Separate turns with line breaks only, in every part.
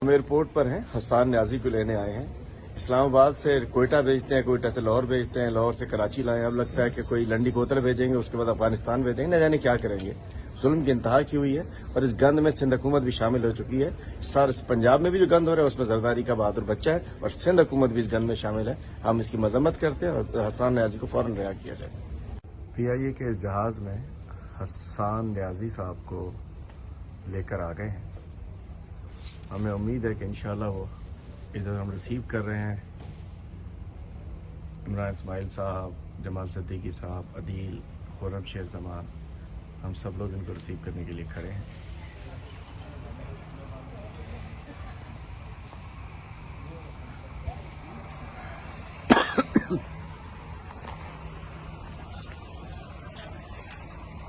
हम एयरपोर्ट पर हैं, हसन न्याजी को लेने आए हैं। इस्लामाबाद से कोयटा भेजते हैं, कोयटा से लाहौर भेजते हैं, लाहौर से कराची लाए। अब लगता है कि कोई लंडी कोतल भेजेंगे, उसके बाद अफगानिस्तान भेजेंगे, न जाने क्या करेंगे। जुल्म की इंतहा की हुई है और इस गंद में सिंध हुकूमत भी शामिल हो चुकी है। सारे पंजाब में भी जो गंद हो रहा है उसमें जरदारी का बहादुर बच्चा है और सिंध हुकूमत भी इस गंद में शामिल है। हम इसकी मजम्मत करते हैं और हसन न्याजी को फौरन रिहा किया जाए। PIA के इस जहाज में हसन न्याजी साहब को लेकर आ गए हैं। हमें उम्मीद है कि इंशाल्लाह वो इधर हम रिसीव कर रहे हैं। इमरान इस्माइल साहब, जमाल सिद्दीकी साहब, अदील, खुर्रम शेर जमान, हम सब लोग इनको रिसीव करने के लिए खड़े हैं।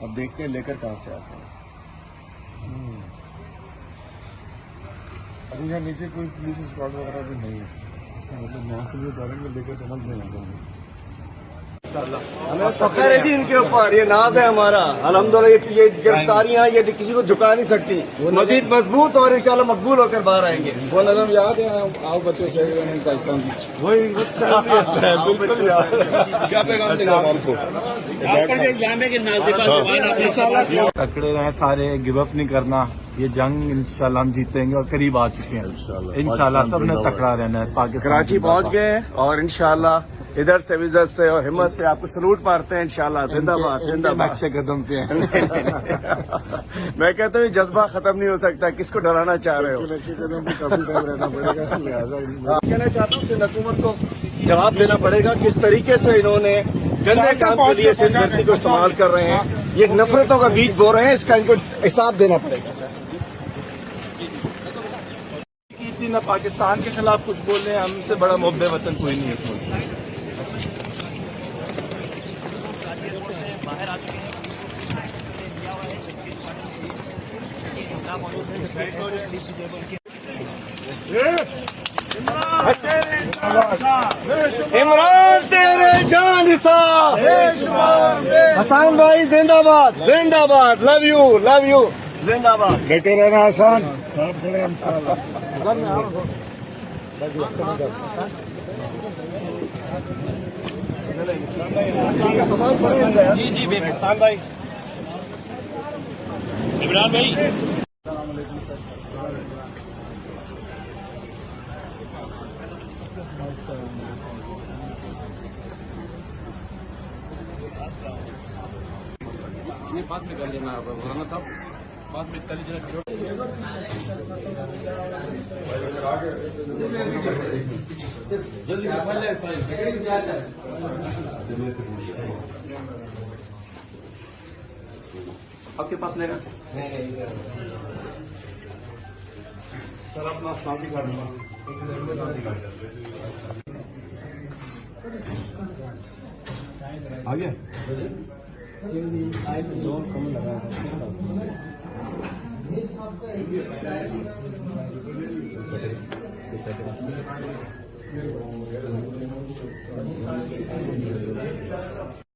अब देखते हैं लेकर कहाँ से आते हैं।
अभी यहाँ नीचे कोई पुलिस स्क्वाड वगैरह भी नहीं है, मतलब वहाँ से भी उतारेंगे लेकर तो हम से जाएंगे।
हमें फख्र है जी इनके ऊपर, ये नाज है हमारा। अल्हम्दुलिल्लाह ये गिरफ्तारियां ये किसी को झुका नहीं सकती, मजीद मजबूत और इंशाल्लाह मकबूल होकर बाहर आएंगे।
वो नजम याद है, आओ बच्चों से पाकिस्तान
वही बिल्कुल
क्या पैगाम देना आपको?
तकड़े रहे सारे, गिव अप नहीं करना। ये जंग इंशाल्लाह हम जीतेंगे और करीब आ चुके हैं इंशाल्लाह। सबने तकड़ा रहना है। पाकिस्तान
कराची पहुंच गए हैं और इंशाल्लाह इधर से विजत से और हिम्मत से आपको सलूट मारते हैं इंशाल्लाह। जिंदाबाद जिंदाबाद।
नक्शे कदम पे हैं।
मैं कहता हूँ जज्बा खत्म नहीं हो सकता, किसको डराना चाह रहे हो?
कदम पे काफी टाइम रहना पड़ेगा, लिहाजा
कहना चाहता हूँ सिंध हुकूमत को जवाब देना पड़ेगा किस तरीके से इन्होंने गंदे काम के लिए सिंध धरती को इस्तेमाल कर रहे हैं। ये नफरतों का बीज बो रहे हैं, इसका इनको हिसाब देना पड़ेगा।
किसी न पाकिस्तान के खिलाफ कुछ बोल रहे हैं, हमसे बड़ा मुहब्बे वतन कोई नहीं है इस मुल्क में।
इमरान तेरे जान साहब, हसन भाई जिंदाबाद जिंदाबाद। लव यू जिंदाबाद।
लेके रहना आसान।
जी हसन भाई, इमरान भाई। ये बात में कर लेना मौलाना साहब, बात में कर लीजिए।
आपके पास लेगा
सर अपना साथी कार्ड आ गया। जोर कम लगा है।